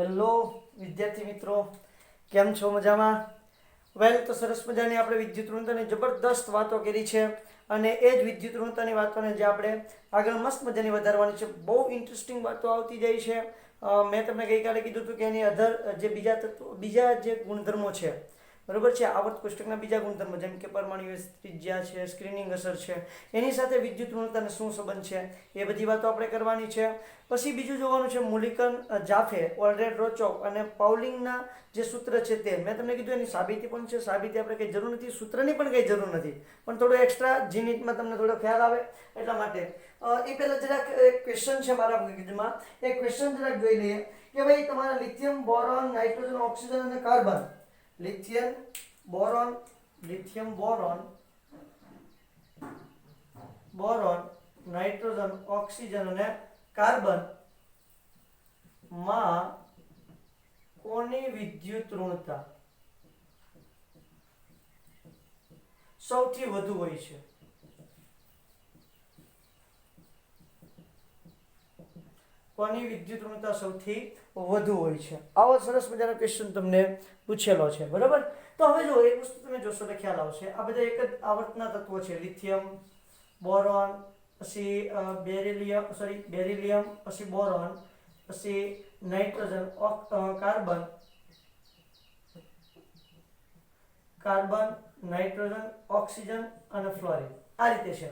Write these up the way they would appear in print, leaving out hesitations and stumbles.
Hello વિદ્યાર્થી મિત્રો, કેમ છો? મજામાં? વેલ, તો સરસ મજાની આપણે વિદ્યુત ઋણતાની જબરદસ્ત વાતો કરી છે અને એ જ વિદ્યુત ઋણતાની વાતોને જે આપણે આગળ મસ્ત મજાની વધારવાની છે. બહુ ઇન્ટરેસ્ટિંગ વાતો આવતી જાય છે. મેં તમને ગઈકાલે કીધું હતું કે એની જે બીજા જે ગુણધર્મો છે, બરોબર છે, આવર્ત કોષ્ટકના બીજા ગુણધર્મો જેમ કે પરમાણુ ત્રિજ્યા છે, સ્ક્રીનિંગ અસર છે, એની સાથે વિદ્યુત ઋણતાનો શું સંબંધ છે, એ બધી વાતો આપણે કરવાની છે. પછી બીજું જોવાનું છે મુલિકન, જાફે, ઓલ્ડરેડ, રોચોક અને પાઉલિંગના જે સૂત્ર છે તે. મેં તમને કીધું એની સાબિતી પણ છે. સાબિતી આપણે કંઈ જરૂર નથી, સૂત્રની પણ કંઈ જરૂર નથી, પણ થોડું એક્સ્ટ્રા જીનિટમાં તમને થોડો ખ્યાલ આવે એટલા માટે. એ પહેલાં જરાક એક ક્વેશ્ચન છે મારા મગજમાં. એ ક્વેશ્ચન જરાક જોઈ લઈએ કે ભાઈ તમારા લિથિયમ, બોરોન, નાઇટ્રોજન, ઓક્સિજન અને carbon, lithium boron, nitrogen, oxygen અને કાર્બન માં કોની વિદ્યુત ઋણતા સૌથી વધુ હોય છે? કોની વિદ્યુત ઋણતા સૌથી વધુ હોય છે? આવો સરસ મજાનો ક્વેશ્ચન તમને પૂછેલો છે, બરાબર? તો હવે જો એક વસ્તુ તમે જોશો એટલે ખ્યાલ આવશે. આ બધા એક જ આવર્તના તત્વો છે. લિથિયમ, બોરોન, પછી બેરિલિયમ, પછી બોરોન, પછી નાઇટ્રોજન, કાર્બન, નાઇટ્રોજન, ઓક્સિજન અને ફ્લોરિન. આ રીતે છે.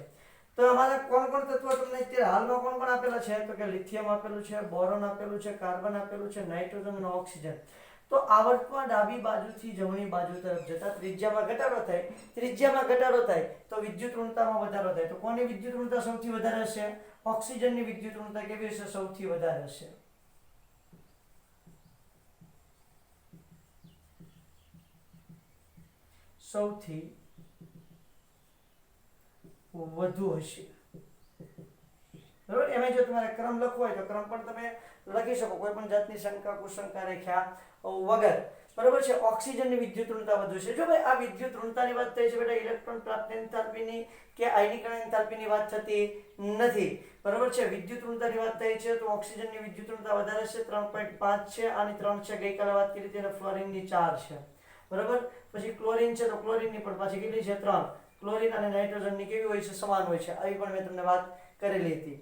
તો અમારા કોણ કોણ તત્વો તમને અત્યારે હાલમાં કોણ કોણ આપેલા છે? તો કે લિથિયમ આપેલું છે, બોરોન આપેલું છે, કાર્બન આપેલું છે, નાઇટ્રોજન અને ઓક્સિજન. તો આવર્તમાં ડાબી બાજુથી જમણી બાજુ તરફ જતા ત્રિજ્યામાં ઘટાડો થાય તો વિદ્યુત ઋણતામાં વધારો થાય. તો કોની વિદ્યુત ઋણતા સૌથી વધારે હશે? ઓક્સિજનની વિદ્યુત ઋણતા કેવી હશે? સૌથી વધારે હશે. સૌથી વધુ હશે, બરાબર? એમાં જો તમારે ક્રમ લખવો હોય તો ક્રમ પણ તમે લખી શકો, કોઈ પણ જાતની શંકા કુશંકા રાખ્યા વગર, બરાબર છે. ઓક્સિજનની વિદ્યુત ઋણતા વધુ છે. જો ભાઈ આ વિદ્યુત ઋણતાની વાત થઈ છે બેટા, ઇલેક્ટ્રોન પ્રાપ્તિ એન્થાલ્પીની કે આયનીકરણ એન્થાલ્પીની વાત થતી નથી, બરાબર છે. વિદ્યુત ઋણતાની વાત થઈ છે તો ઓક્સિજનની વિદ્યુત ઋણતા વધારે છે, 3.5 છે. આની 3 છે, ગઈકાલે વાત કરી હતી, અને ફ્લોરિનની 4 છે, બરાબર. પછી ક્લોરીન છે તો ક્લોરીનની પણ પાછી કેટલી છે? 3. ક્લોરીન અને નાઇટ્રોજનની કેવી હોય છે? સમાન હોય છે. આવી પણ મેં તમને વાત કરેલી હતી.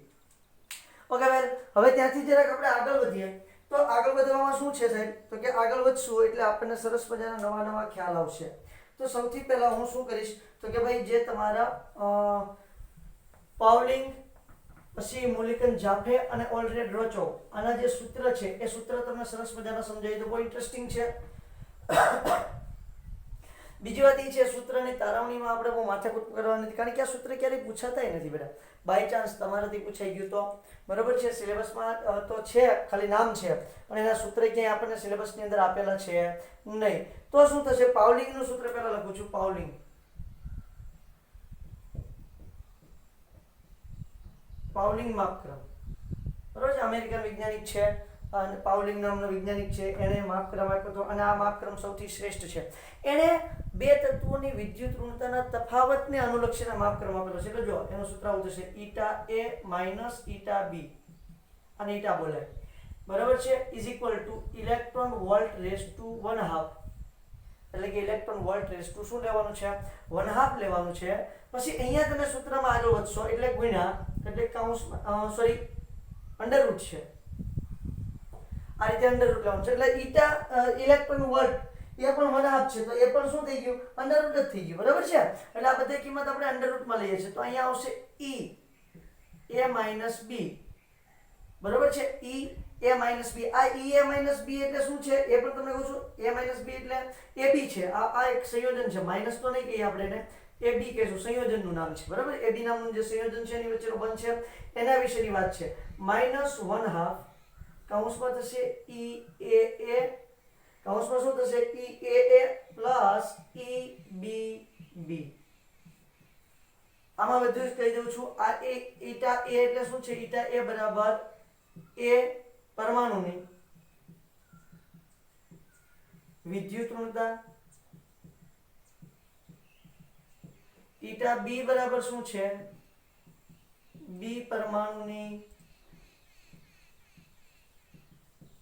ઓકે વેલ, હવે ત્યાંથી જરાક આપણે આગળ વધીએ. તો આગળ વધવામાં શું છે સાહેબ? તો કે આગળ વધશું એટલે આપણને સરસ મજાના નવા ખ્યાલ આવશે. તો સૌથી પહેલા હું શું કરીશ તો કે ભાઈ જે તમારા પાઉલિંગ, પછી મુલિકન, જાફે અને ઓલ્ડરેડ, રોચો, આના જે સૂત્ર છે એ સૂત્ર તમને સરસ મજાના સમજાવી તો બહુ ઇન્ટરેસ્ટિંગ છે. બીજી વાત એ છે, સૂત્રની તારવણીમાં આપણે બહુ માથાકૂટ કરવા નથી, કારણ કે આ સૂત્ર ક્યારેય પૂછાતા નથી બેટા. બાય ચાન્સ તમારાથી પૂછાઈ ગયું તો, બરાબર છે. સિલેબસમાં તો છે, ખાલી નામ છે, પણ એના સૂત્ર ક્યાંય આપણને સિલેબસની અંદર આપેલા છે નહીં. તો શું થશે? પાઉલિંગનું સૂત્ર પહેલા લખું છું. પાઉલિંગ માપક્રમ, બરાબર છે. અમેરિકન વૈજ્ઞાનિક છે અને પાઉલિંગ નામનો વૈજ્ઞાનિક છે, એણે માપક્રમ આપ્યો હતો અને આ માપક્રમ સૌથી શ્રેષ્ઠ છે. એણે બે તત્વોની વિદ્યુત ઋણતાના તફાવતને અનુલક્ષીને માપક્રમ આપેલો છે. એટલે જો એનું સૂત્ર આવું થશે: eta A minus eta B, અને ઈટા બોલાય, બરાબર છે, is equal to electron volt raise to 1/2. એટલે કે ઇલેક્ટ્રોન વોલ્ટ રેઝ ટુ શું લેવાનું છે? 1/2 લેવાનું છે. પછી અહીંયા તમે સૂત્રમાં આગળ વધશો એટલે ગુણ્યા, એટલે અંડરરૂટ છે. આ રીતે અંડરરૂટ લેવાનું છે. એટલે ઈટા ઇલેક્ટ્રોન વોલ્ટ એ પણ 1/2 છે, તો એ પણ શું થઈ ગયું? અંડરરૂટ જ થઈ ગયું, બરાબર છે. એટલે આ બધી કિંમત આપણે અંડરરૂટમાં લઈએ છીએ. તો અહીંયા આવશે ઈ એ માઇનસ બી, બરાબર છે. ઈ એ માઇનસ બી. આ ઈ એ માઇનસ બી એટલે શું છે એ પણ તમને કહું છું. એ માઇનસ બી એટલે એ બી છે. આ એક સંયોજન છે, માઇનસ તો નહીં કહીએ આપણે એને, એ બી કહીશું, સંયોજનનું નામ છે, બરાબર. એ બી નામનું જે સંયોજન છે એની વચ્ચેનો બંધ છે, એના વિશેની વાત છે. -1/2 કૌંસમાં થશે ઈ એ, કૌંસમાં શું થશે? ઈ એ પ્લસ ઈ બી. આમાં બધું જ કહી દઉં છું. આ ઈટા એ એટલે શું છે? ઈટા એ બરાબર એ પરમાણુની વિદ્યુત ઋણતા, ઈટા બી બરાબર શું છે? બી પરમાણુની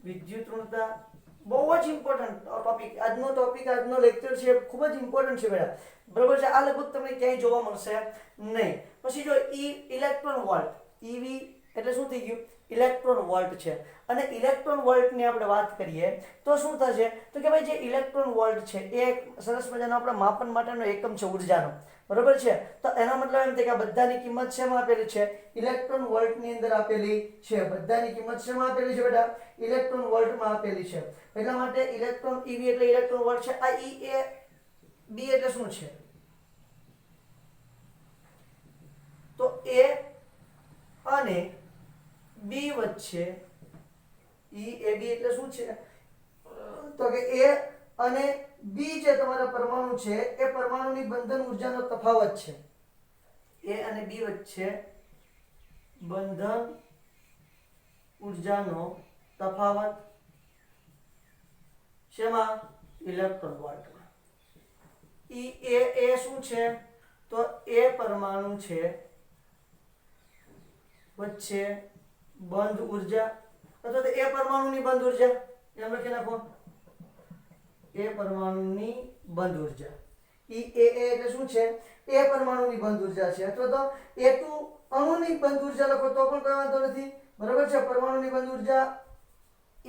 વિદ્યુત ઋણતા બહુ જ ઇમ્પોર્ટન્ટ ટોપિક, આજનો લેક્ચર છે ખૂબ જ ઇમ્પોર્ટન્ટ છે બેટા, બરાબર છે. આ લગભગ તમને ક્યાંય જોવા મળશે નહીં. પછી જો ઇલેક્ટ્રોન વોલ્ટ, ઈવી એટલે શું થઈ ગયું, ઇલેક્ટ્રોન વોલ્ટ છે. અને ઇલેક્ટ્રોન વોલ્ટની આપણે વાત કરીએ તો શું થશે, તો કે ભાઈ જે ઇલેક્ટ્રોન વોલ્ટ છે એ એક સરસ મજાનો આપણા માપન માટેનો એકમ છે ઉર્જાનો, બરાબર છે. તો એનો મતલબ એમ થાય કે આ બધાની કિંમત શેમાં આપેલી છે, ઇલેક્ટ્રોન વોલ્ટની અંદર આપેલી છે. બધાની કિંમત શેમાં આપેલી છે બેટા, ઇલેક્ટ્રોન વોલ્ટમાં આપેલી છે. એટલા માટે ઇલેક્ટ્રોન ઈવી એટલે ઇલેક્ટ્રોન વોલ્ટ છે. આ ઈ એ બી એટલે શું છે, તો એ અને બી વચ્ચે, ઈ એ બી એટલે શું છે, તો કે એ અને બી જે તમારા પરમાણુ છે એ પરમાણુની બંધન ઊર્જાનો તફાવત છે. એ અને બી વચ્ચે બંધન ઊર્જાનો તફાવત શેમાં, ઇલેક્ટ્રોન વોલ્ટમાં. ઈ એ શું છે, તો એ પરમાણુ છે વચ્ચે બંધ ઊર્જા, અથવા તો એ પરમાણુની બંધ ઊર્જા, એમ લખી નાખો, એ પરમાણુની બંધ ઊર્જા. ઈ એ એટલે શું છે, એ પરમાણુની બંધ ઊર્જા છે. અથવા તો એ2 અણુની બંધ ઊર્જા લખો તો પણ કોઈ વાંધો નથી, બરાબર છે. પરમાણુની બંધ ઊર્જા એ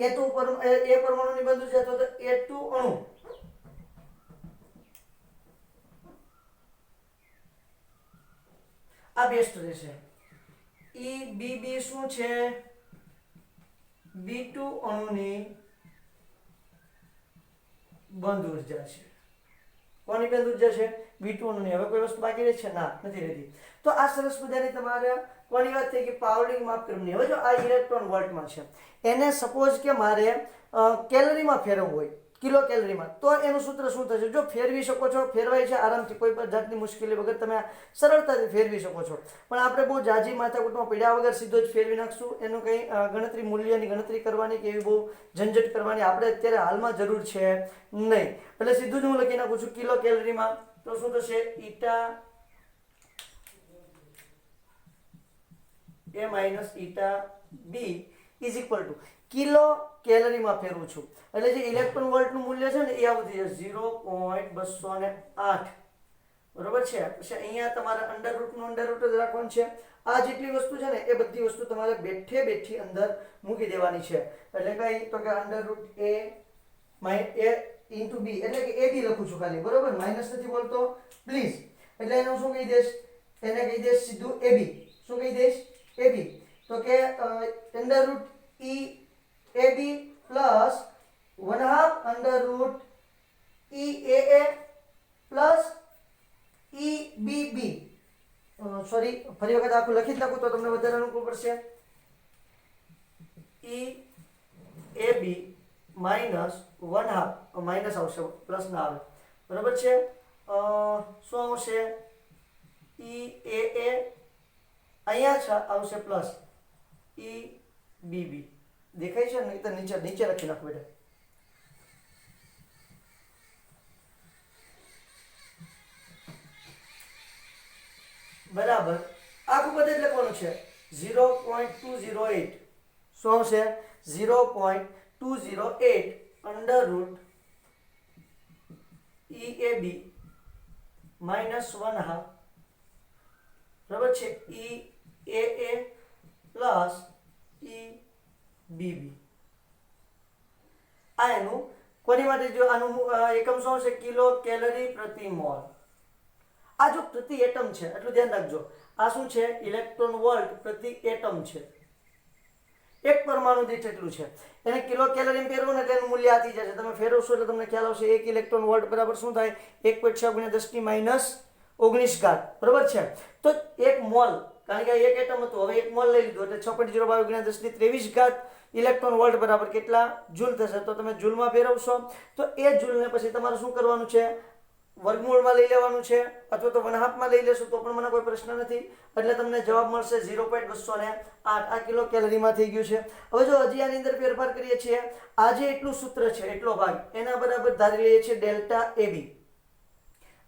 પરમાણુની બંધ ઊર્જા અથવા તો એ2 અણુ, આ બેસ્ટ રહેશે. ઈ બી શું છે, B2 અણુની બંધ ઊર્જા છે. કોની બંધ ઊર્જા છે, B2 અણુની. હવે કોઈ વસ્તુ બાકી રહી છે, ના નથી રહેતી. તો આ સરસ મજાની તમારે કોની વાત થઈ કે પાવડિંગ માપક્રમની. હવે જો આ ઇલેક્ટ્રોન વોલ્ટમાં છે, એને સપોઝ કે મારે કેલરીમાં ફેરવવું હોય, કિલો કેલરીમાં, તો એનું સૂત્ર શું થશે, જો ફેરવી શકો છો, ફેરવાય છે આરામથી, કોઈ પણ જાતની મુશ્કેલી વગર તમે સરળતાથી ફેરવી શકો છો. પણ આપણે બહુ જાજી માથાકૂટમાં પડ્યા વગર સીધો જ ફેરવી નાખશું, એનું કંઈ ગણતરી, મૂલ્યની ગણતરી કરવાની કે એવી બહુ ઝંઝટ કરવાની આપણે અત્યારે હાલમાં જરૂર છે નહીં. એટલે સીધું જ હું લખી નાખું છું કિલો કેલરીમાં, તો શું થશે, eta A minus eta B is equal to kilo કેલરીમાં ફેરવું છું. એટલે જે ઇલેક્ટ્રોન વોલ્ટનું મૂલ્ય છે ને એ આવું થઈ જશે 0.208, બરોબર છે. પછી અહીંયા તમારે અંડરરૂટનું અંડરરૂટ જ રાખવાનું છે. આ જેટલી વસ્તુ છે ને એ બધી વસ્તુ તમારે બેઠી અંદર મૂકી દેવાની છે. એટલે કઈ, તો કે અંડરરૂટ એ ઇન્ટુ બી, એટલે કે એ બી લખું છું ખાલી, બરોબર, માઇનસ નથી બોલતો પ્લીઝ. એટલે એનું શું કહી દઈશ, એને કહી દઈશ સીધું એ બી. શું કહી દઈશ, એ બી. તો કે અંડરરૂટ ઈ એ બી પ્લસ 1/2 અંડરરૂટ ઈ એ પ્લસ ઈ બી બી. સોરી, ફરી વખત આખું લખી જ નાખું તો તમને વધારે અનુકૂળ પડશે. ઈ એ બી માઇનસ 1/2, માઇનસ આવશે, પ્લસ ના આવે, બરાબર છે. શું આવશે, ઈ એ અહીંયા છે આવશે પ્લસ ઈ બી બી. દેખાય છે ને, તો નીચે લખી નાખો બેટા. બરાબર, આખું બધે જ લખવાનું છે 0.208. શું આવશે, 0.208 અંડરરૂટ ઈ એ બી માઇનસ 1/2, બરાબર છે, ઈ એ પ્લસ ઈ બી બી. આ એનું કોની માટે, જો આનું એકમ શું આવશે, કિલો કેલરી પ્રતિ મોલ. આ જો પ્રતિ એટમ છે એટલું ધ્યાન રાખજો. આ શું છે, ઇલેક્ટ્રોન વોલ્ટ પ્રતિ એટમ છે, એક પરમાણુ દીઠ એટલું છે. એને કિલો કેલરી ફેરવો ને એટલે એનું મૂલ્ય આતી જશે. તમે ફેરવશો એટલે તમને ખ્યાલ આવશે. 1 ઇલેક્ટ્રોન વોલ્ટ બરાબર શું થાય, 1.6 × 10⁻⁹, બરાબર છે. તો એક મોલ, કારણ કે એક એટમ હતું, હવે એક મોલ લઈ લીધું એટલે 6.022 × 10⁻23 ઇલેક્ટ્રોન વોલ્ટ બરાબર કેટલા જૂલ થશે. તો તમે જૂલમાં ફેરવશો તો એ જૂલને પછી તમારે શું કરવાનું છે, વર્ગમૂળમાં લઈ લેવાનું છે, અથવા તો 1/2 લઈ લેશું તો પણ મને કોઈ પ્રશ્ન નથી. એટલે તમને જવાબ મળશે 0.208. આ કિલો કેલરીમાં થઈ ગયું છે. હવે જો હજી આની અંદર ફેરફાર કરીએ છીએ, આ જે એટલું સૂત્ર છે એટલો ભાગ એના બરાબર ધારી લઈએ છીએ ડેલ્ટા એ બી.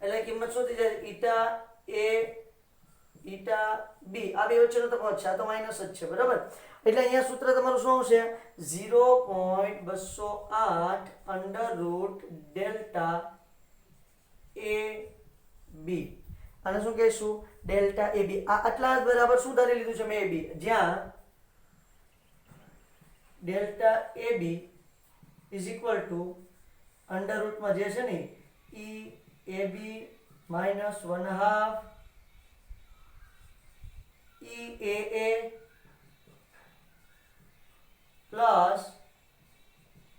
એટલે કિંમત શું થઈ જાય, ઈટા એ ઈટા બી. આ બે વચ્ચેનો તફાવત છે, આ તો માઇનસ જ છે, બરાબર. એટલે અહીંયા સૂત્ર તમારું શું આવશે 0.208 અંડર રૂટ ડેલ્ટા એ બી, આને શું કહીશું ડેલ્ટા એ બી. આ આટલા બરાબર શું ધારી લીધું છે મેં એ બી, જ્યાં delta A B is equal to under રૂટમાં જે છે ને ઈ એ બી માઇનસ 1/2 ઈ એ પ્લસ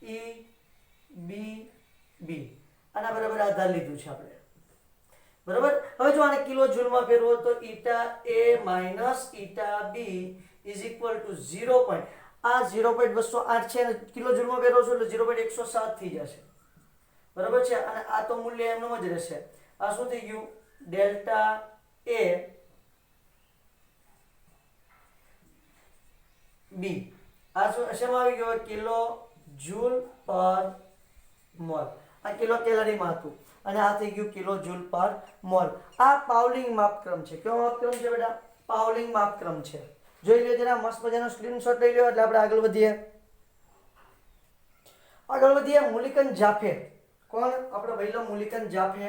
ઈ બી બી, આના બરાબર આધાર લીધું છે આપણે, બરાબર. હવે જો આને કિલો જૂલમાં ફેરવો તો eta A minus eta B is equal to 0. આ 0.208 છે અને કિલો જૂલમાં ફેરવો છો એટલે 0.107 થઈ જશે, બરાબર છે. અને આ તો મૂલ્ય એમનું જ રહેશે. આ શું થઈ ગયું ડેલ્ટા એ બી, આ શું શેમાં આવી ગયો કિલો જૂલ પર મોલ. આ કિલો કેલરીમાં હતું અને આ થઈ ગયું કિલો જૂલ પર મોલ. આ પાઉલિંગ માપક્રમ છે. કયો માપક્રમ છે બેટા? પાઉલિંગ માપક્રમ છે. જોઈ લો જરા, મસ્ત મજાનો સ્ક્રીનશોટ લઈ લો એટલે આપણે આગળ વધીએ. મુલિકન જાફે. કોણ? આપણો પહેલો મુલિકન જાફે.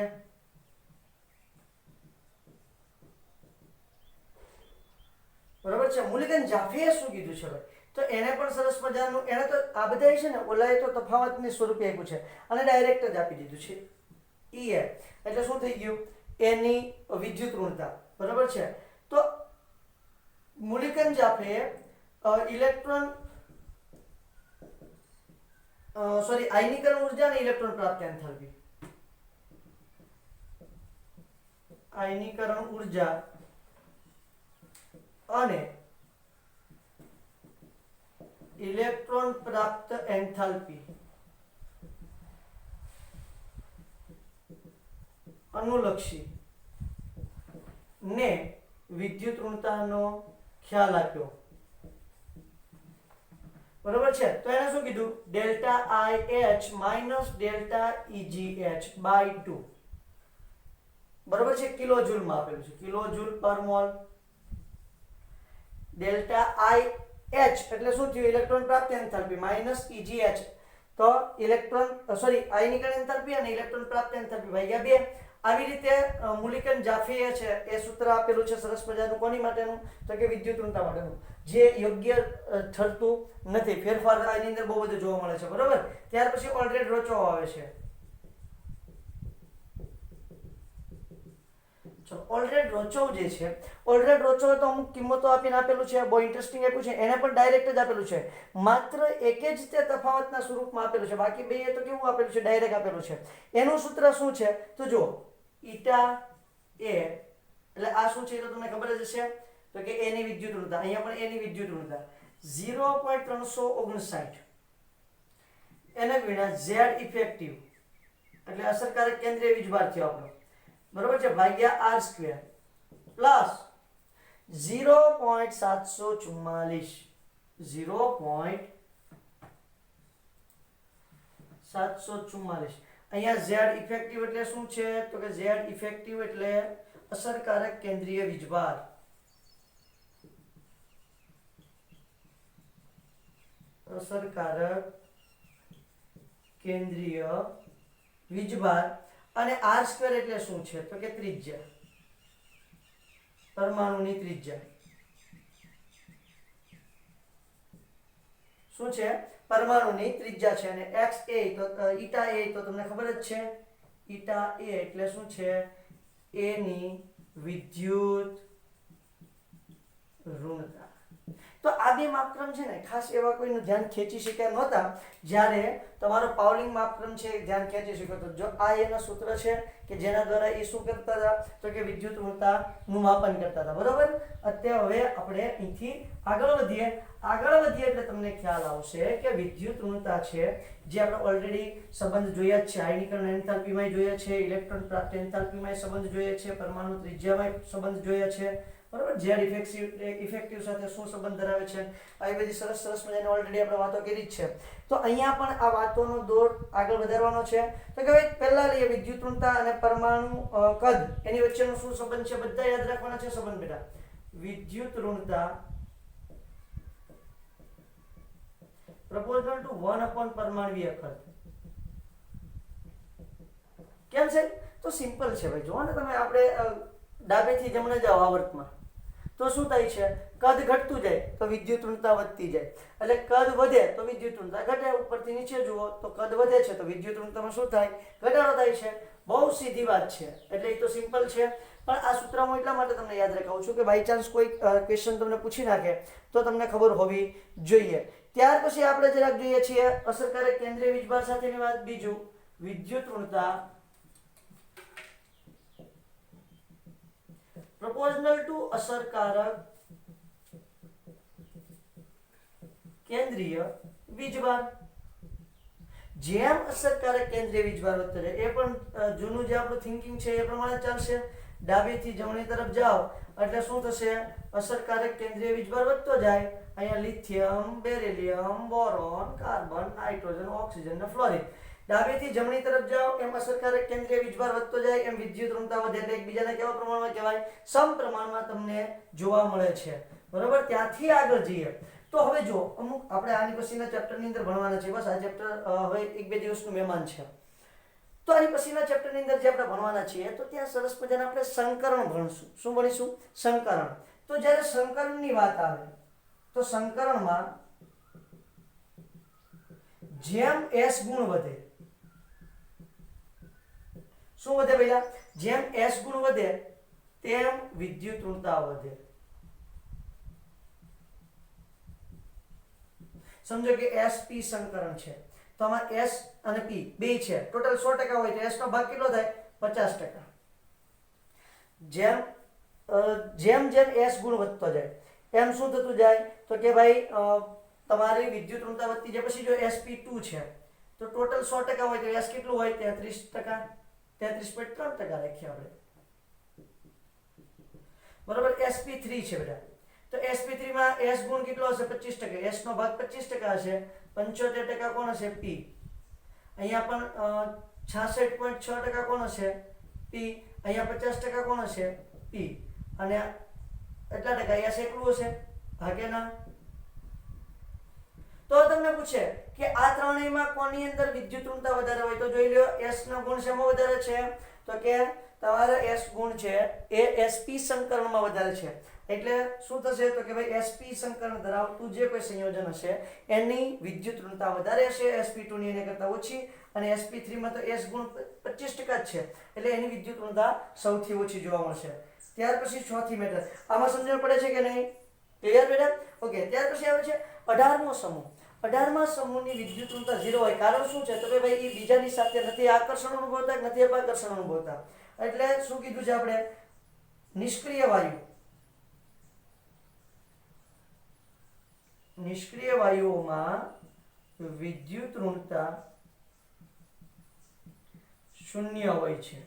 બરાબર છે. મુલિકન જાફેએ શું કીધું છે ભાઈ? તો એને પણ સરસ મજાનું, એને તો આ બધા છે ને ઓલાએ તો તફાવતની સ્વરૂપે આપ્યું છે અને ડાયરેક્ટ જ આપી દીધું છે ઈ એ. એટલે શું થઈ ગયું એની વિદ્યુત ઋણતા, બરાબર છે. તો મુલિકન જાફે ઇલેક્ટ્રોન આયનીકરણ ઉર્જા અને ઇલેક્ટ્રોન પ્રાપ્ત એન્થાલ્પી, આયનીકરણ ઉર્જા અને ઇલેક્ટ્રોન પ્રાપ્ત એન્થાલ્પી અનુલક્ષી ને વિદ્યુત ઋણતાનો ખ્યાલ આપ્યો, બરાબર છે. તો એને શું કીધું delta I H minus delta EGH by 2, બરાબર છે. કિલો જૂલમાં આપેલું છે, કિલો જૂલ પર મોલ. ડેલ્ટા આઈ એચ એટલે શું થયું ઇલેક્ટ્રોન પ્રાપ્ત એન્થાલ્પી માઇનસ ઈજીએચ, તો આયનીકરણ એન્થાલ્પી અને ઇલેક્ટ્રોન પ્રાપ્ત એન્થાલ્પી ભાગ્યા 2. આવી રીતે મુલિકન જાફેએ છે એ સૂત્ર આપેલું છે સરસ મજાનું. કોની માટેનું? તો કે વિદ્યુત ઋણતા માટેનું, જે યોગ્ય ઠરતું નથી. ફેરફાર આની અંદર બહુ બધું જોવા મળે છે, બરાબર. ત્યાર પછી ઓલ્ડરેડ રોચો આવે છે. ઓલ્ડરેડ રોચો જે છે, ઓલ્ડરેડ રોચો તો અમુક કિંમતો આપીને આપેલું છે, બહુ ઇન્ટરેસ્ટિંગ આપ્યું છે. એને પણ ડાયરેક્ટ જ આપેલું છે, માત્ર એક જ તે તફાવતના સ્વરૂપમાં આપેલું છે. બાકી બે તો કેવું આપેલું છે? ડાયરેક્ટ આપેલું છે. એનું સૂત્ર શું છે? તો જો ઈટા એ એટલે આ શું છે તો તમને ખબર જ હશે, તો કે એની વિદ્યુત ઋણતા. અહીંયા પણ એની વિદ્યુત ઋણતા 0.359 એને ગુણ્યા ઝેડ ઇફેક્ટિવ એટલે અસરકારક કેન્દ્રીય વીજભાર થયો આપણો, બરાબર છે, ભાગ્યા આર સ્ક્વેર પ્લસ 0.744 અહીંયા ઝેડ ઇફેક્ટિવ એટલે શું છે? તો કે ઝેડ ઇફેક્ટિવ એટલે અસરકારક કેન્દ્રીય વીજભાર. અસરકારક કેન્દ્રીય વીજભાર. અને આર સ્ક્વેર એટલે શું છે? તો કે ત્રિજ્યા, પરમાણુની ત્રિજ્યા. શું છે? પરમાણુની ત્રિજ્યા છે. અને x a તો ઈટા a તો તમને ખબર જ છે, ઈટા a એટલે શું છે? a ની વિદ્યુત ઋણતા. તો આ બે માપક્રમ છે ને ખાસ એવા કોઈનું ધ્યાન ખેંચી શક્યા નહોતા. જ્યારે તમારો પાઉલિંગ માપક્રમ છે ધ્યાન ખેંચી શક્યો તો જો આ એના સૂત્ર છે કે જેના દ્વારા એ શું કરતા હતા? તો કે વિદ્યુત ઋણતાનું માપન કરતા હતા, બરાબર. અત્યારે હવે આપણે અહીંથી આગળ વધીએ એટલે તમને ખ્યાલ આવશે કે વિદ્યુત ઋણતા છે જે આપણે ઓલરેડી સંબંધ જોયા જ છે. આયનીકરણ એન્થાલ્પીમાં જોયા છે, ઇલેક્ટ્રોન પ્રાપ્ત એન્થાલ્પીમાં સંબંધ જોયા છે, પરમાણુ ત્રિજ્યામાં સંબંધ જોયા છે, બરાબર. ઝેડ ઇફેક્ટિવ સાથે શું સંબંધ ધરાવે છે, આવી બધી સરસ મજાની ઓલરેડી આપણે વાતો કરી જ છે. તો અહીંયા પણ આ વાતોનો દોર આગળ વધારવાનો છે. તો કે ભાઈ પહેલા લઈએ વિદ્યુત ઋણતા અને પરમાણુ કદ એની વચ્ચેનો શું સંબંધ છે? બધા યાદ રાખવાના છે સંબંધ બેટા. વિદ્યુત ઋણતા proportional to 1 upon પરમાણ્વીય કદ. કેમ છે? તો સિમ્પલ છે ભાઈ. જો ને તમે આપણે ડાબેથી જમણે જાઓ આવર્તમાં તો શું થાય છે? કદ ઘટતું જાય તો વિદ્યુત ઋણતા વધતી જાય. એટલે કદ વધે તો વિદ્યુત ઋણતા ઘટે. ઉપરથી નીચે જુઓ તો કદ વધે છે તો વિદ્યુત ઋણતામાં શું થાય? ઘટાડો થાય છે. બહુ સીધી વાત છે. એટલે એ તો સિમ્પલ છે. પણ આ સૂત્ર હું એટલા માટે તમને યાદ રખાવું છું કે બાય ચાન્સ કોઈ ક્વેશ્ચન તમને પૂછી નાખે તો તમને ખબર હોવી જોઈએ. ત્યાર પછી આપણે જરાક જોઈએ છીએ અસરકારક કેન્દ્રીય વીજભાર સાથેની વાત. બીજું, વિદ્યુત ઋણતા proportional to અસરકારક કેન્દ્રીય વીજભાર. જેમ અસરકારક કેન્દ્રીય વીજભાર વધતો જાય એ પણ જૂનું જે આપણું થિંકિંગ છે એ પ્રમાણે ચાલશે. ડાબેથી જમણી તરફ જાઓ એટલે શું થશે? અસરકારક કેન્દ્રીય વીજભાર વધતો જાય. અહીંયા lithium, beryllium, boron, carbon, nitrogen, oxygen અને ફ્લોરિન. ડાબેથી જમણી તરફ જાઓ એમ અસરકારક કેન્દ્રીય વીજભાર વધતો જાય એમ વિદ્યુત ઋણતા વધે. એટલે એકબીજાના કેવા પ્રમાણમાં કહેવાય? સમપ્રમાણમાં તમને જોવા મળે છે. બરોબર? ત્યાંથી આગળ જઈએ તો હવે જો અમુક આપણે આની પછીના ચેપ્ટરની અંદર ભણવાના છે. બસ આ ચેપ્ટર હવે 1-2 દિવસનું મહેમાન છે. તો આની પછીના ચેપ્ટરની અંદર જે આપણે ભણવાના છીએ તો ત્યાં સરસ મજાના આપણે સંકરણ ભણશું. શું ભણીશું? સંકરણ. તો જ્યારે સંકરણની વાત આવે તો સંકરણમાં જેમ S ગુણ વધે, શું વધે ભૈયા? જેમ S ગુણ વધે તેમ વિદ્યુત ઋણતા વધે. સમજો કે SP સંકરણ છે તો આમાં S અને P બે છે. ટોટલ 100% હોય તો S નો ભાગ કેટલો થાય? 50%. જેમ જેમ જેમ S ગુણ વધતો જાય એમ શું થતું જાય? તો કે ભાઈ તમારી વિદ્યુત ઋણતા વધતી જાય. પછી જો SP2 છે તો ટોટલ 100% હોય તો S કેટલું હોય? 33%. 33.3% રાખીએ આપણે. બરોબર? SP3 છે બેટા. તો SP3 માં S ગુણ કેટલો હશે? 25%. S નો ભાગ 25% હશે. 75% કોણ હશે? P. અહીંયા પણ 66.6% કોણ હશે? P. અહીંયા 50% કોણ હશે? P. અને એટલા ટકા S એકલું હશે? હા કે ના? તો તમને પૂછે કે આ ત્રણેયમાં કોની અંદર વિદ્યુત ઋણતા વધારે હોય તો જોઈ લો. S નો ગુણ શેમાં વધારે છે? તો કે તમારા S ગુણ છે એ SP સંકરણમાં વધારે છે. એટલે શું થશે? તો કે ભાઈ SP સંકરણ ધરાવતું જે કોઈ સંયોજન હશે એની વિદ્યુત ઋણતા વધારે હશે. SP2 ની એના કરતા ઓછી. અને SP3 માં તો S ગુણ 25% જ છે એટલે એની વિદ્યુત ઋણતા સૌથી ઓછી જોવા મળશે. ત્યાર પછી ચોથી મેથડ. આમાં સમજણ પડે છે કે નહીં? ક્લિયર બેટા? ઓકે. ત્યાર પછી આવે છે 18મો સમૂહ. 18મા સમૂહની વિદ્યુત ઋણતા 0 હોય. કારણ શું છે? તો કે ભાઈ એ બીજાની સાથે નથી આકર્ષણ અનુભવતા નથી અપાકર્ષણ અનુભવતા. એટલે શું કીધું છે આપણે? નિષ્ક્રિય વાયુ. નિષ્ક્રિય વાયુઓમાં વિદ્યુત ઋણતા 0 હોય છે.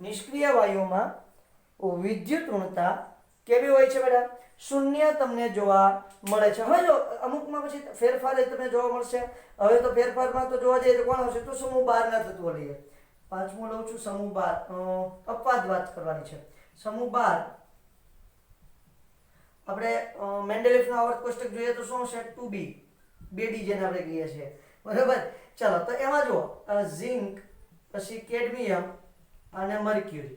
નિષ્ક્રિય વાયુઓમાં વિદ્યુત ઋણતા કેવી હોય છે બેટા? 0 તમને જોવા મળે છે. હવે જો અમુકમાં પછી ફેરફાર તમને જોવા મળશે. હવે તો ફેરફારમાં તો જોવા જઈએ તો કોણ આવશે? તો સમૂહ 12 ના તત્વો લઈએ. પાંચમું લઉં છું સમૂહ 12. અપવાદ વાત કરવાની છે. સમૂહ 12 આપણે મેન્ડેલિફનું આવર્ત કોષ્ટક જોઈએ તો શું છે? 2B. 2D જેને આપણે કહીએ છીએ. બરાબર? ચાલો તો એમાં જો ઝિંક, પછી કેડમિયમ અને મર્ક્યુરી.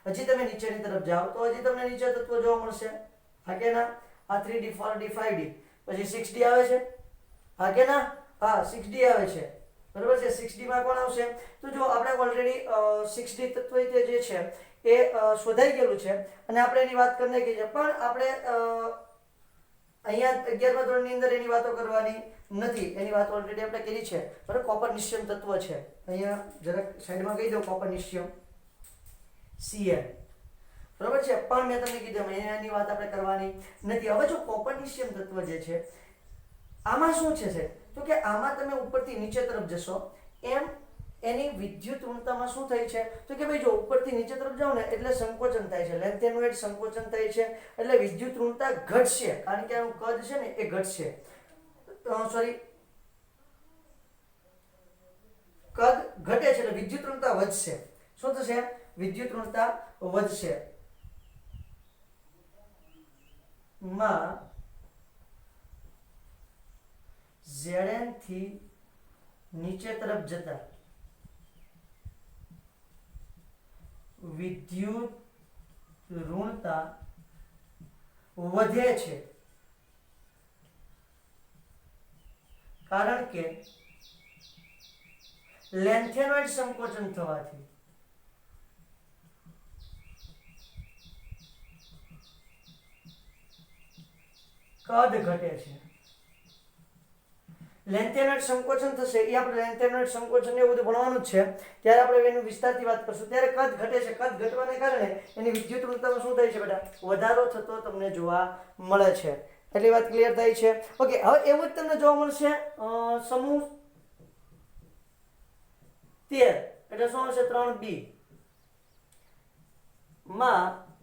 હજી તમે નીચેની તરફ જાઓ તો હજી તમને નીચે તત્વો જોવા મળશે. હા કે ના? આ 3D 4D 5D પછી 6D આવે છે. હા કે ના? હા 6D આવે છે. બરાબર છે? 6D માં કોણ આવશે? તો જો આપણે ઓલરેડી 6D તત્વ જે છે એ શોધાઈ ગયેલું છે અને આપણે એની વાત કરી નાખી છે. પણ આપણે અહીંયા 11મા ધોરણની અંદર એની વાતો કરવાની નથી. એની વાત ઓલરેડી આપણે કરી છે. બરાબર? કોપરનિશિયમ તત્વ છે. અહીંયા જરાક સાઈડમાં કહી દો કોપરનિશિયમ Cl. બરાબર છે? પણ મેં તમને કીધું એની વાત આપણે કરવાની નથી. હવે જો કોપરનિશિયમ તત્વ જે છે આમાં શું છે? તો કે આમાં તમે ઉપરથી નીચે તરફ જશો એમ એની વિદ્યુત ઋણતામાં શું થાય છે? તો કે ભાઈ જો ઉપરથી નીચે તરફ જાઓ ને એટલે સંકોચન થાય છે. લેન્થેનોઇડ સંકોચન થાય છે એટલે વિદ્યુત ઋણતા ઘટશે. કારણ કે આનું કદ છે ને એ ઘટશે. સોરી, કદ ઘટે છે એટલે વિદ્યુત ઋણતા વધશે. શું થશે? વિદ્યુત ઋણતા વધશે. માં Zn થી નીચે તરફ જતા વિદ્યુત ઋણતા વધે છે, કારણ કે લેન્થેનોઇડ સંકોચન થવાથી કદ ઘટે છે. લેન્થેનોઇડ સંકોચન થશે એ આપણે લેન્થેનોઇડ સંકોચન એવું બધું ભણવાનું જ છે, ત્યારે આપણે એનું વિસ્તારથી વાત કરશું. ત્યારે કદ ઘટે છે, કદ ઘટવાને કારણે એની વિદ્યુત ઋણતામાં શું થાય છે બેટા? વધારો થતો તમને જોવા મળે છે. એટલી વાત ક્લિયર થાય છે? ઓકે, હવે એવું જ તમને જોવા મળશે સમૂહ 13 એટલે શું હશે? 3B માં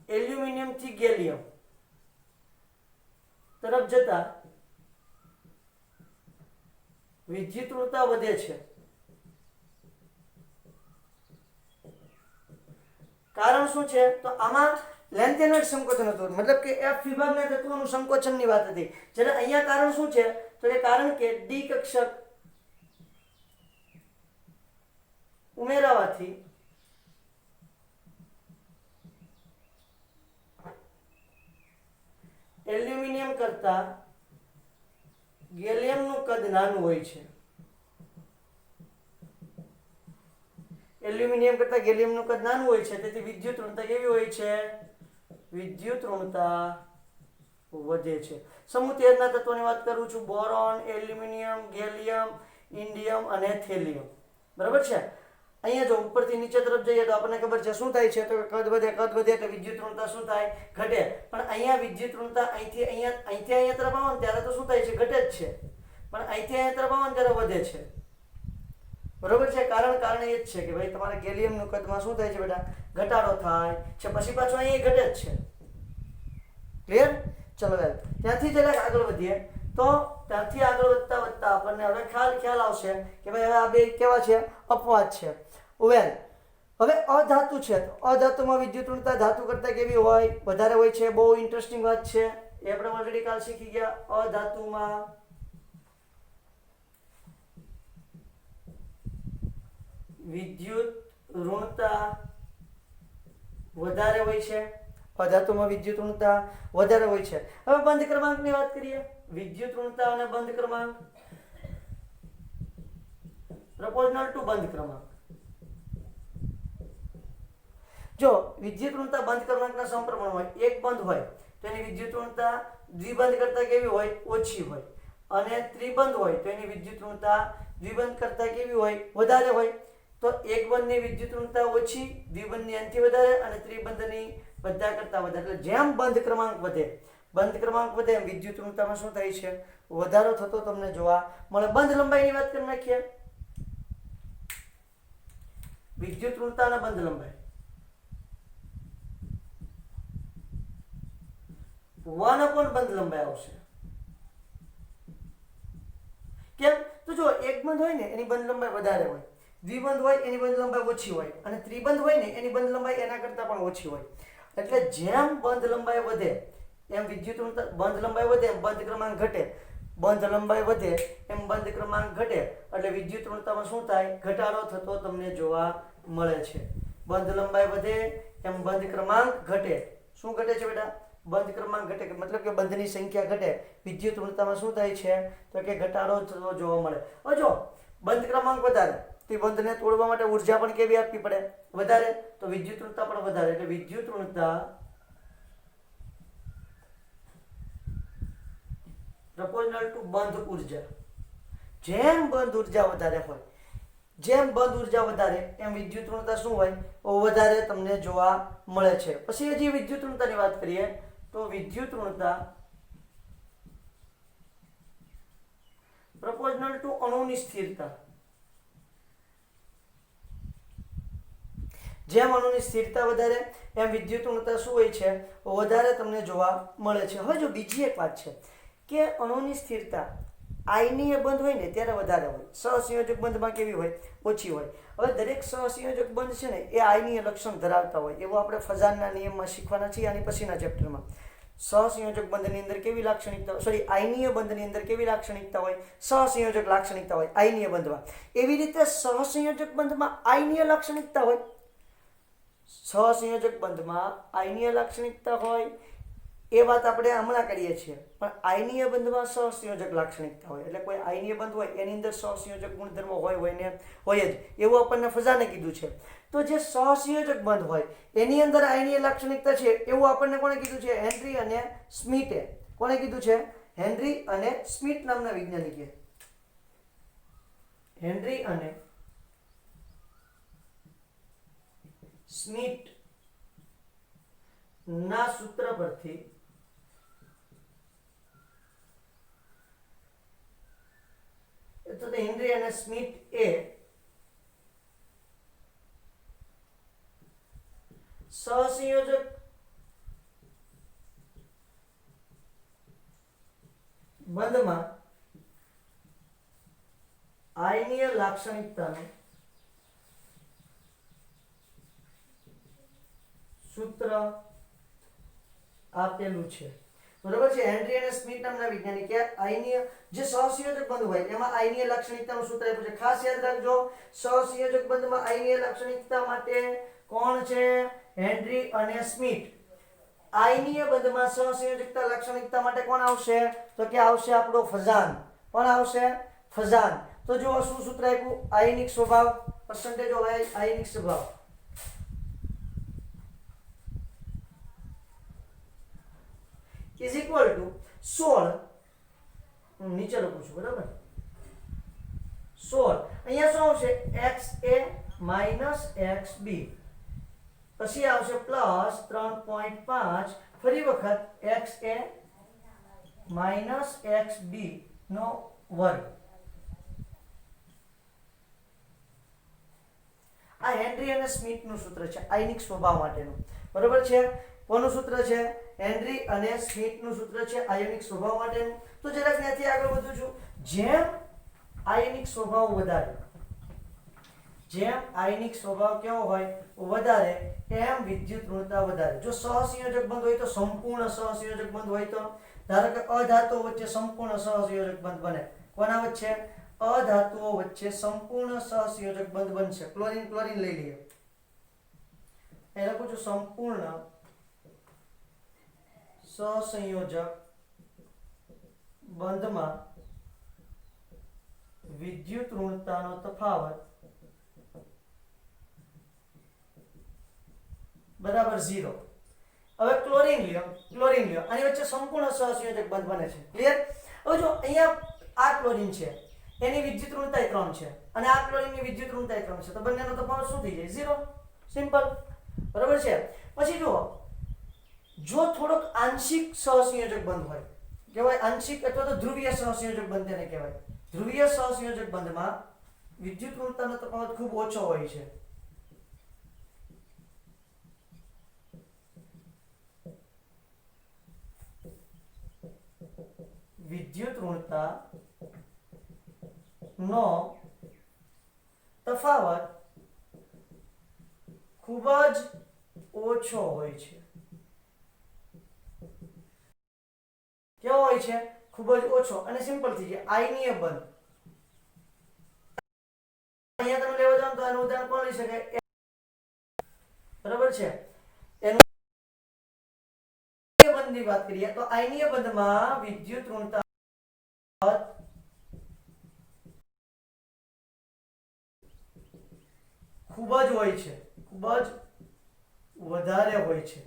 એલ્યુમિનિયમ થી ગેલિયમ તરફ જતા વિદ્યુત ઋણતા વધે છે, કારણ શું છે? તો આમાં લેન્થેનોઇડ સંકોચન હતું, મતલબ કે F વિભાગના તત્વોનું સંકોચનની વાત હતી. જ્યારે અહીંયા કારણ શું છે? તો એ કારણ કે ડી કક્ષક ઉમેરાવાથી એલ્યુમિનિયમ કરતા ગેલિયમનું કદ નાનું હોય છે. એલ્યુમિનિયમ કરતા ગેલિયમનું કદ નાનું હોય છે, તેથી વિદ્યુત ઋણતા કેવી હોય છે? વિદ્યુત ઋણતા વધે છે. સમૂહ 13 ના તત્વોની વાત કરું છું. બોરોન, એલ્યુમિનિયમ, ગેલિયમ, ઇન્ડિયમ અને થેલિયમ. બરાબર છે? અહીંયા જો ઉપરથી નીચે તરફ જઈએ તો આપણને ખબર છે શું થાય છે? તો કદ વધે એટલે વિદ્યુત ઋણતા શું થાય? ઘટે. પણ અહીંયા વિદ્યુત ઋણતા અહીંથી અહીંયા તરફ આવો ને ત્યારે તો શું થાય છે? ઘટે જ છે. પણ અહીંથી અહીંયા તરફ આવો ને ત્યારે વધે છે. બરોબર છે? કારણ એ જ છે કે ભાઈ તમારે ગેલિયમનું કદમાં શું થાય છે બેટા? ઘટાડો થાય છે. પછી પાછું અહીંયા ઘટે જ છે. ક્લિયર? ચલો વેલ, ત્યાંથી જરાક આગળ વધીએ તો ત્યાંથી આગળ વધતા આપણને હવે ખ્યાલ આવશે કે ભાઈ હવે આ બે કેવા છે? અપવાદ છે. વેલ, હવે અધાતુ છે. તો અધાતુમાં વિદ્યુત ઋણતા ધાતુ કરતા કેવી હોય? વધારે હોય છે. બહુ ઇન્ટરેસ્ટિંગ વાત છે, એ આપણે ઓલરેડી કાલ શીખી ગયા. અધાતુમાં વિદ્યુત ઋણતા વધારે હોય છે. અધાતુમાં વિદ્યુત ઋણતા વધારે હોય છે. હવે બંધ ક્રમાંકની વાત કરીએ. વિદ્યુત ઋણતા અને બંધ ક્રમાંક, પ્રોપોર્શનલ ટુ બંધ ક્રમાંક. જો વિદ્યુત ઋણતા બંધ ક્રમાંકના સમપ્રમાણ હોય, એક બંધ હોય તો એની વિદ્યુત ઋણતા દ્વિબંધ કરતા કેવી હોય? ઓછી હોય. અને ત્રિબંધ હોય તો એની વિદ્યુત ઋણતા દ્વિબંધ કરતા કેવી હોય? વધારે હોય. તો એક બંધની વિદ્યુત ઋણતા ઓછી, દ્વિબંધની એનાથી વધારે અને ત્રિબંધની બધા કરતા વધારે. એટલે જેમ બંધ ક્રમાંક વધે એમ વિદ્યુત ઋણતામાં શું થાય છે? વધારો થતો તમને જોવા મળે. બંધ લંબાઈની વાત કરી નાખીએ. વિદ્યુત ઋણતા અને બંધ લંબાઈ 1 બંધ લંબાઈ આવશે. કેમ? તો જો એક બંધ હોય ને એની બંધ લંબાઈ વધારે હોય, દ્વિબંધ હોય એની બંધ લંબાઈ ઓછી હોય, અને ત્રિબંધ હોય ને એની બંધ લંબાઈ એના કરતા પણ ઓછી હોય. એટલે જેમ બંધ લંબાઈ વધે એમ વિદ્યુત ઋણતા, બંધ લંબાઈ વધે એમ બંધ ક્રમાંક ઘટે, બંધ લંબાઈ વધે એમ બંધ ક્રમાંક ઘટે. એટલે વિદ્યુત ઋણતામાં શું થાય? ઘટાડો થતો તમને જોવા મળે છે. બંધ લંબાઈ વધે એમ બંધ ક્રમાંક ઘટે. શું ઘટે છે બેટા? બંધ ક્રમાંક ઘટે, મતલબ કે બંધની સંખ્યા ઘટે. વિદ્યુત ઋણતામાં શું થાય છે? તો કે ઘટાડો થતો જોવા મળે. હવે જો બંધ ક્રમાંક વધારે તો બંધને તોડવા માટે ઉર્જા પણ કેવી આપવી પડે? વધારે. તો વિદ્યુત ઋણતા પણ વધારે. એટલે વિદ્યુત ઋણતા પ્રોપોર્શનલ ટુ બંધ ઉર્જા. જેમ બંધ ઉર્જા વધારે હોય, એમ વિદ્યુત ઋણતા શું હોય? વધારે તમને જોવા મળે છે. પછી હજી વિદ્યુત ઋણતાની વાત કરીએ તો વિદ્યુત ઋણતા પ્રોપોર્શનલ ટુ અણુની સ્થિરતા. જેમ અણુની સ્થિરતા વધારે એમ વિદ્યુત ઋણતા શું હોય છે? વધારે તમને જોવા મળે છે. હવે જો બીજી એક વાત છે કે અણુની સ્થિરતા આયનીય બંધ હોય ને ત્યારે વધારે હોય, સહસંયોજક બંધમાં કેવી હોય? ઓછી હોય. હવે દરેક સહસંયોજક બંધ છે ને એ આયનીય લક્ષણ ધરાવતા હોય, એવું આપણે ફઝાનના નિયમમાં શીખવાના છીએ આની પછીના ચેપ્ટરમાં. સહસંયોજક બંધની અંદર કેવી લાક્ષણિકતા, સોરી આયનીય બંધની અંદર કેવી લાક્ષણિકતા હોય, સહસંયોજક લાક્ષણિકતા હોય આયનીય બંધમાં. એવી રીતે સહસંયોજક બંધમાં આયનીય લાક્ષણિકતા હોય, સહસંયોજક બંધમાં આયનીય લાક્ષણિકતા હોય એ વાત આપણે હમણાં કરીએ છીએ. પણ આયનીય બંધમાં સહસંયોજક લાક્ષણિકતા હોય એટલે કોઈ આયનીય બંધ હોય એની અંદર સહસંયોજક ગુણધર્મ હોય જ એવું આપણને ફઝાને કીધું છે. તો જે સહસંયોજક બંધ હોય એની અંદર આયનીય લાક્ષણિકતા છે એવું આપણને કોણે કીધું છે? હેનરી અને સ્મિથે. કોણે કીધું છે? હેનરી અને સ્મિથ નામના વૈજ્ઞાનિકે. હેનરી અને સ્મિથ ના સૂત્ર પરથી તો હેનરી અને સ્મિથ એ સહસંયોજક બંધમાં આયનીય લાક્ષણિકતાનું સૂત્ર આપેલું છે. બરોબર છે. હેનરી અને સ્મિથ નામના વૈજ્ઞાનિકે આયનીય જે સહસંયોજક બંધ હોય એમાં આયનીય લાક્ષણિકતાનું સૂત્ર આપ્યું છે. ખાસ યાદ રાખજો, સહસંયોજક બંધમાં આયનીય લાક્ષણિકતા માટે કોણ છે? હેનરી અને સ્મિથ. આયનીય બંધમાં સહસંયોજકતા લાક્ષણિકતા માટે કોણ આવશે? તો કે આવશે આપણો ફઝાન. કોણ આવશે? ફઝાન. તો જો શું સૂત્ર આપ્યું? આયનિક સ્વભાવ, પરસેન્ટેજ ઓફ આયનિક સ્વભાવ is equal to 16. હું નીચે લખું છું, બરાબર? 16 અહીંયા શું આવશે? XA XB, પછી આવશે પ્લસ 3.5, ફરી વખત XA XB નો વર્ગ. આ હેનરી અને સ્મિથ નું સૂત્ર છે આયનિક સ્વભાવ માટેનું. બરોબર છે? કોનું સૂત્ર છે? હેનરી અને સ્મિથ નું સૂત્ર છે આયનિક સ્વભાવ માટેનું. તો જરાક ત્યાંથી આગળ વધું છું. જેમ આયનિક સ્વભાવ વધારે, જેમ આયનિક સ્વભાવ કેવો હોય વધારે, એમ વિદ્યુત ઋણતા વધારે. જો સહસંયોજક બંધ હોય તો સંપૂર્ણ સહસંયોજક બંધ હોય તો ધારો કે અધાતુઓ વચ્ચે સંપૂર્ણ સહસંયોજક બંધ બને. કોના વચ્ચે? અધાતુઓ વચ્ચે સંપૂર્ણ સહસંયોજક બંધ બનશે. ક્લોરીન ક્લોરીન લઈ લઈએ. એ લખું છું સંપૂર્ણ સહસંયોજક બંધમાં વિદ્યુત ઋણતાનો તફાવત બરાબર 0. હવે ક્લોરીન લ્યો, ક્લોરીન લ્યો, આની વચ્ચે સંપૂર્ણ સહસંયોજક બંધ બને છે. ક્લિયર? હવે જો અહીંયા આ ક્લોરીન છે એની વિદ્યુત ઋણતા 3 છે અને આ ક્લોરીનની વિદ્યુત ઋણતા 3 છે, તો બંનેનો તફાવત શું થઈ જાય? 0. સિમ્પલ. બરાબર છે? પછી જુઓ, જો થોડોક આંશિક સહસંયોજક બંધ હોય, કહેવાય આંશિક અથવા તો ધ્રુવીય સહસંયોજક બંધ તેને કહેવાય. ધ્રુવીય સહસંયોજક બંધમાં વિદ્યુત ઋણતાનો તફાવત ખૂબ ઓછો હોય છે. વિદ્યુત ઋણતા નો તફાવત ખૂબ જ ઓછો હોય છે. કેવો હોય છે? ખૂબ જ ઓછો. અને સિમ્પલ થઈ જાય આયનીય બંધ. અહીંયા તમે લેવા જાવ તો આનું ઉદાહરણ કોણ લઈ શકે? બરાબર છે? એનું બંધની વાત કરીએ તો આયનીય બંધમાં વિદ્યુત ઋણતા ખૂબ જ હોય છે, ખૂબ જ વધારે હોય છે.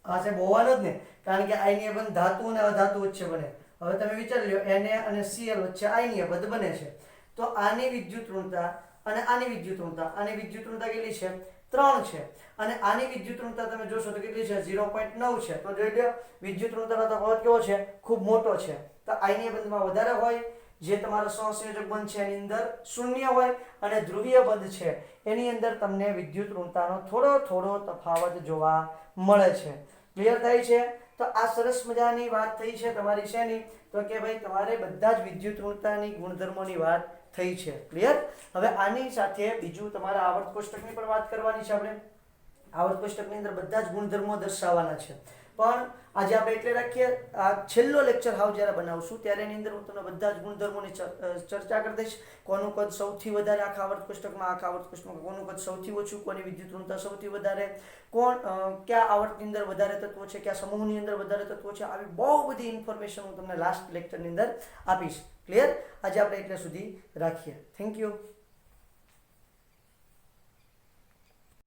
આ છે હોવાનો જ ને, કારણ કે આયનીય બંધ ધાતુ અને અધાતુ વચ્ચે બને. હવે તમે વિચારી લો, Na અને Cl વચ્ચે આયનીય બંધ બને છે, તો આની વિદ્યુત ઋણતા અને આની વિદ્યુત ઋણતા, આની વિદ્યુત ઋણતા કેટલી છે? 3 છે. અને આની વિદ્યુત ઋણતા તમે જોશો તો કેટલી છે? 0.9 છે. તો જોઈ લો વિદ્યુત ઋણતાનો તફાવત કેવો છે? ખૂબ મોટો છે. તો આયનીય બંધમાં વધારે હોય, જે તમારો સહસંયોજક બંધ છે એની અંદર 0 હોય, અને ધ્રુવીય બંધ છે એની અંદર તમને વિદ્યુત ઋણતાનો થોડો થોડો તફાવત જોવા મળે છે. ક્લિયર થાય છે? તો આ સરસ મજાની વાત થઈ છે તમારી શેની? તો કે ભાઈ તમારે બધા જ વિદ્યુત ઋણતાની ગુણધર્મોની વાત થઈ છે. ક્લિયર? હવે આની સાથે બીજું તમારા આવર્ત કોષ્ટકની પણ વાત કરવાની છે આપણે. આવર્ત કોષ્ટકની અંદર બધા જ ગુણધર્મો દર્શાવવાના છે. પણ આજે આપણે એટલે રાખીએ. આ છેલ્લો લેક્ચર હાવ જ્યારે બનાવશું ત્યારે એની અંદર હું તમને બધા જ ગુણધર્મોની ચર્ચા કરી દઈશ. કોનું કદ સૌથી વધારે આખા આવર્ત કોષ્ટકમાં, આખા આવર્ત કોષ્ટકમાં કોનું કદ સૌથી ઓછું, કોની વિદ્યુત ઋણતા સૌથી વધારે, કયા આવર્તની અંદર વધારે તત્વો છે, કયા સમૂહની અંદર વધારે તત્વો છે, આવી બહુ બધી ઇન્ફોર્મેશન હું તમને લાસ્ટ લેક્ચરની અંદર આપીશ. ક્લિયર? આજે આપણે એટલે સુધી રાખીએ. Thank you.